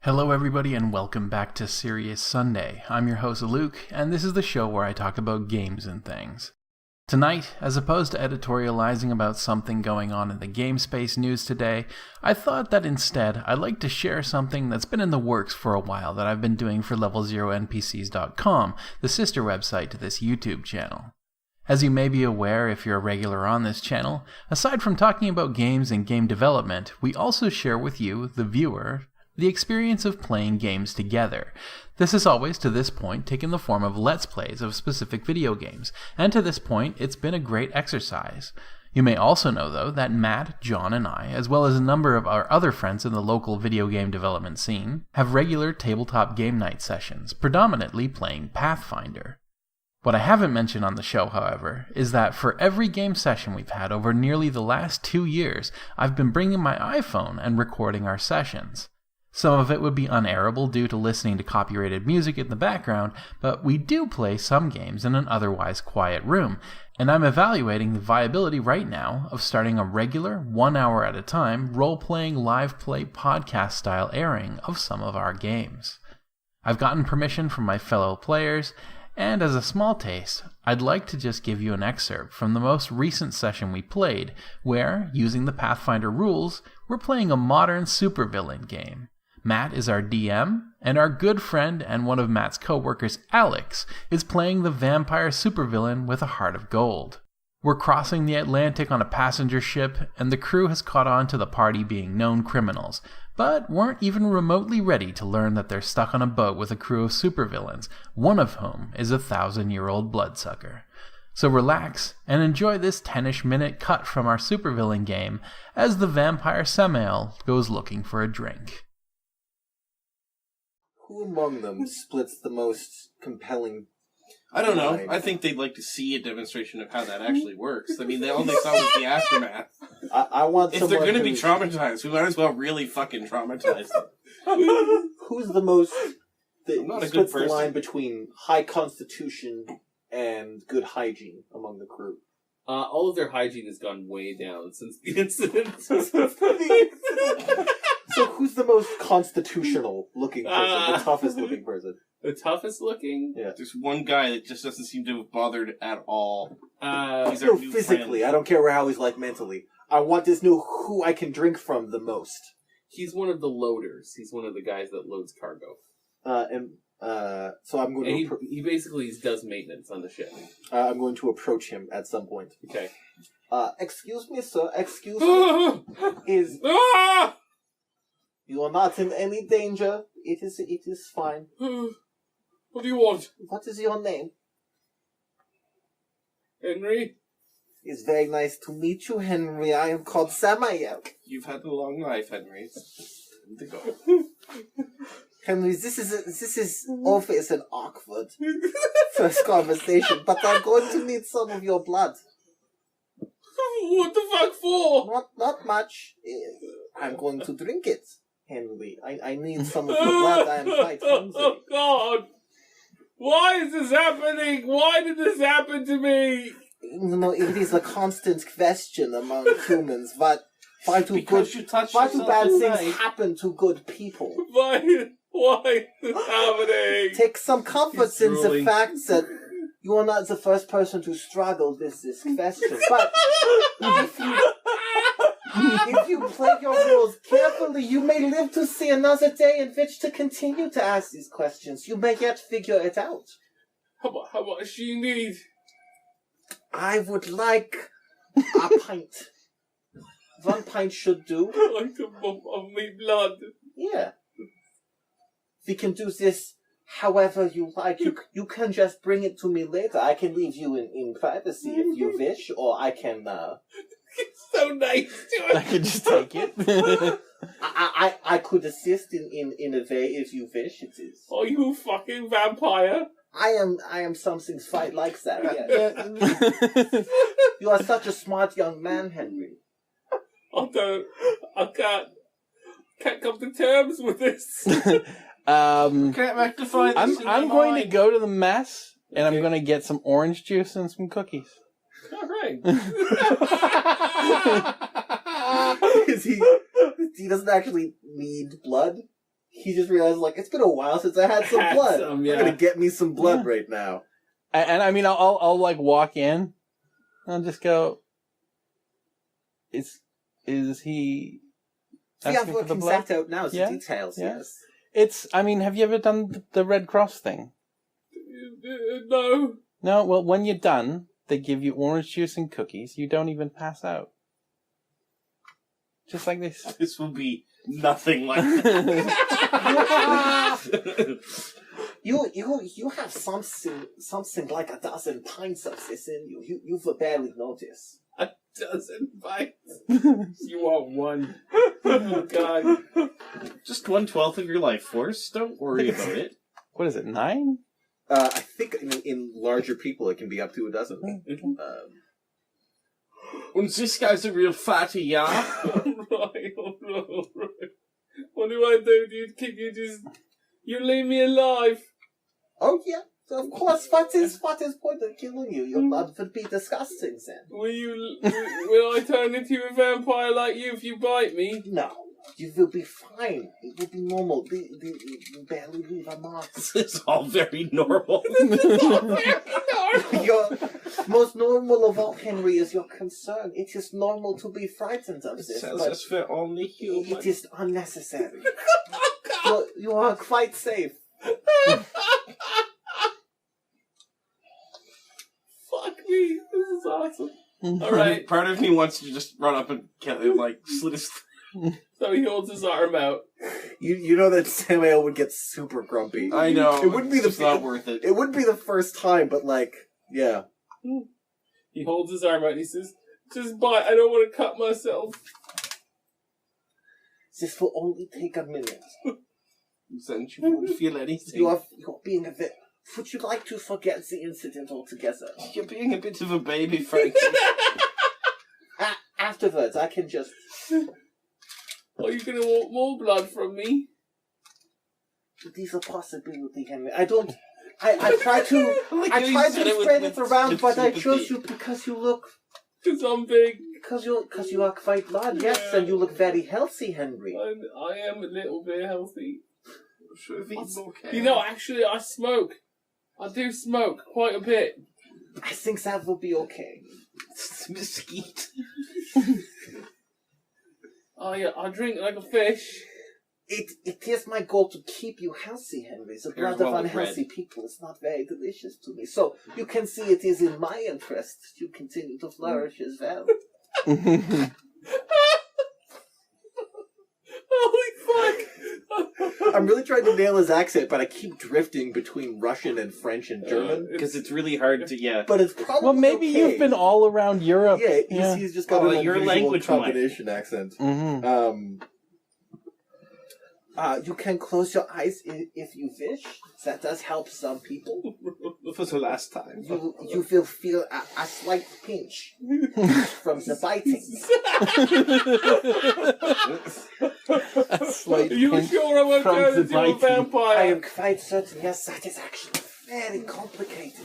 Hello everybody and welcome back to Serious Sunday. I'm your host Luke, and this is the show where I talk about games and things. Tonight, as opposed to editorializing about something going on in the game space news today, I thought that instead I'd like to share something that's been in the works for a while that I've been doing for level0npcs.com, the sister website to this YouTube channel. As you may be aware if you're a regular on this channel, aside from talking about games and game development, we also share with you, the viewer, the experience of playing games together. This has always, to this point, taken the form of Let's Plays of specific video games, and to this point, it's been a great exercise. You may also know, though, that Matt, John, and I, as well as a number of our other friends in the local video game development scene, have regular tabletop game night sessions, predominantly playing Pathfinder. What I haven't mentioned on the show, however, is that for every game session we've had over nearly the last 2 years, I've been bringing my iPhone and recording our sessions. Some of it would be unairable due to listening to copyrighted music in the background, but we do play some games in an otherwise quiet room, and I'm evaluating the viability right now of starting a regular, 1 hour at a time, role-playing live play podcast-style airing of some of our games. I've gotten permission from my fellow players, and as a small taste, I'd like to just give you an excerpt from the most recent session we played, where, using the Pathfinder rules, we're playing a modern supervillain game. Matt is our DM, and our good friend and one of Matt's co-workers, Alex, is playing the vampire supervillain with a heart of gold. We're crossing the Atlantic on a passenger ship, and the crew has caught on to the party being known criminals, but weren't even remotely ready to learn that they're stuck on a boat with a crew of supervillains, one of whom is a 1,000-year-old bloodsucker. So relax and enjoy this 10-ish minute cut from our supervillain game as the vampire Samael goes looking for a drink. Who among them splits the most compelling? I don't know. line? I think they'd like to see a demonstration of how that actually works. I mean, all they saw was the aftermath. I want If someone they're going to be who's- traumatized, we might as well really fucking traumatize them. Who's the most? That I'm not a good splits the person. line between high constitution and good hygiene among the crew. All of their hygiene has gone way down since the incident. So who's the most constitutional looking person? The toughest looking person? The toughest looking? Yeah. There's one guy that just doesn't seem to have bothered at all. He's our No, new physically. friend. I don't care how he's like mentally. I want to know who I can drink from the most. He's one of the loaders. He's one of the guys that loads cargo. So I'm going And to he basically does maintenance on the ship. I'm going to approach him at some point. Okay. Excuse me, sir. Excuse me. Is you are not in any danger. It is fine. What do you want? What is your name? Henry? It's very nice to meet you, Henry. I am called Samael. You've had a long life, Henry. It's time to go. Henry, this is always an awkward first conversation, but I'm going to need some of your blood. What the fuck for? Not much. I'm going to drink it, Henry. I need some of your blood. I am quite hungry. Oh, God! Why is this happening? Why did this happen to me? You know, it is a constant question among humans. Why do Because you touched bad yourself things tonight. happen to good people? Why is this happening? Take some comfort He's in the drooling. fact that you are not the first person to struggle with this question. But if you play your roles carefully, you may live to see another day in which to continue to ask these questions. You may yet figure it out. How much do you need? I would like a pint. 1 pint should do. Like the bump of me blood. Yeah. We can do this however you like. You can just bring it to me later. I can leave you in privacy if you wish, or I can It's so nice to I could just take it. I could assist in a way if you wish. It is. Are you a fucking vampire? I am something quite like that. Yes. You are such a smart young man, Henry. I can't come to terms with this. Can't rectify this. I'm going to go to the mess, and I'm going to get some orange juice and some cookies. Alright. He doesn't actually need blood. He just realized, like, it's been a while since I had some blood. I'm gonna get me some blood right now. And I mean, I'll like walk in. I'll just go. Is he? We are working that out now. The details, yes. It's. I mean, have you ever done the Red Cross thing? No. No. Well, when you're done, they give you orange juice and cookies. You don't even pass out. Just like this. This will be nothing like that. You have something like a dozen pints of this in you. You've barely noticed. A dozen bites. You want one. Oh, God. Just 1/12 of your life force. Don't worry about it. What is it, 9? I think in larger people it can be up to a dozen. And this guy's a real fatty, yeah? Right. What do I do? You leave me alive? Oh yeah, of course. What is point of killing you? Your blood would be disgusting then. Will I turn into a vampire like you if you bite me? No, you will be fine. It will be normal. You barely leave a mark. This is all very normal. Your most normal of all, Henry, is your concern. It is normal to be frightened of this, but for only human. it is unnecessary. You are quite safe. Fuck me, this is awesome. Alright. Part of me wants to just run up and kill him, like, slit his So he holds his arm out. You know that Samuel would get super grumpy. I know. It wouldn't be it's not worth it. It wouldn't be the first time, but like, yeah. He holds his arm out and he says, just bite, I don't want to cut myself. This will only take a minute. Since you won't feel anything. You're being a bit... Would you like to forget the incident altogether? You're being a bit of a baby, Frankie. Afterwards, I can just... Are you going to want more blood from me? It is a possibility, Henry. I don't... I try to... I try to said it spread with it around, but I sympathy. chose you because you look... Because I'm big. Because you are quite large, yes, and you look very healthy, Henry. I am a little bit healthy. I'm sure he's okay. You know, actually, I smoke. I do smoke quite a bit. I think that will be okay. It's mesquite. Oh yeah, I drink like a fish. It is my goal to keep you healthy, Henry. The blood of unhealthy people is not very delicious to me. So you can see it is in my interest to continue to flourish as well. Holy fuck! I'm really trying to nail his accent, but I keep drifting between Russian and French and German. Because it's really hard to, But it's probably well, maybe okay. you've been all around Europe. Yeah, he's just got an your unusual language combination accent. Mm-hmm. You can close your eyes if you wish. That does help some people. For the last time. You will feel a slight pinch from the biting. A slight Are you pinch sure I won't from turn the into a biting. vampire? I am quite certain, yes, that is actually very complicated.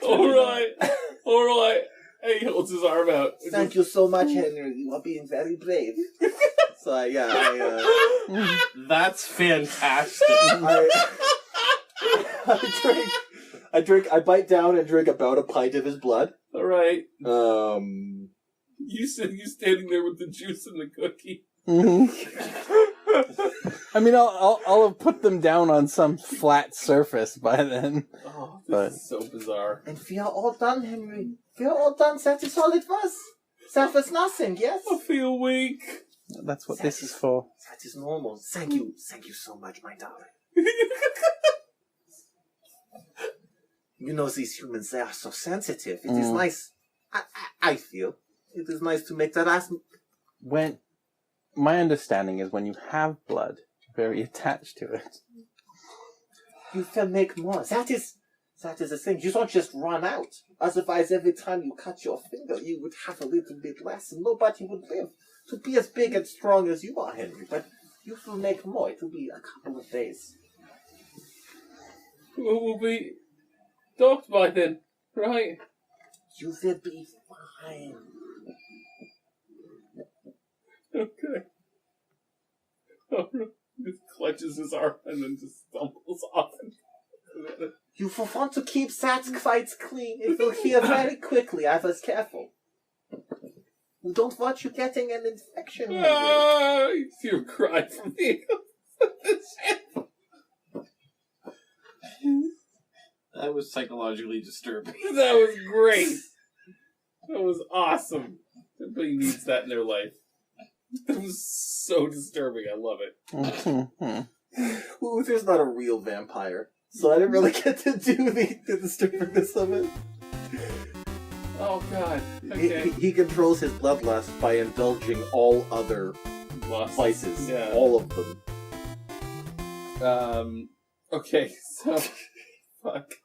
Alright. He holds his arm out. Thank you so much, Henry. You are being very brave. So, That's fantastic. I bite down and drink about a pint of his blood. Alright. You standing there with the juice and the cookie. Mm-hmm. I mean, I'll have put them down on some flat surface by then. Oh, this is so bizarre. And we are all done, Henry. We are all done. That is all it was. That was nothing, yes? I feel weak. That's what this is for. That is normal. Thank you so much, my darling. You know, these humans, they are so sensitive. It is nice. I feel it is nice to make that ass. My understanding is when you have blood, you're very attached to it. You can make more. That is the thing. You don't just run out. Otherwise, every time you cut your finger, you would have a little bit less, and nobody would live to be as big and strong as you are, Henry. But you will make more. It will be a couple of days. We'll be docked by then, right? You will be fine. Okay. He clutches his arm and then just stumbles off. You will want to keep that quite clean. It will heal very quickly. I was careful. We don't want you getting an infection. You see him cry from the That was psychologically disturbing. That was great. That was awesome. Everybody needs that in their life. That was so disturbing. I love it. Well, there's not a real vampire, so I didn't really get to do the disturbingness of it. Oh, God. Okay. He controls his bloodlust by indulging all other vices. Yeah. All of them. Okay, so... Fuck.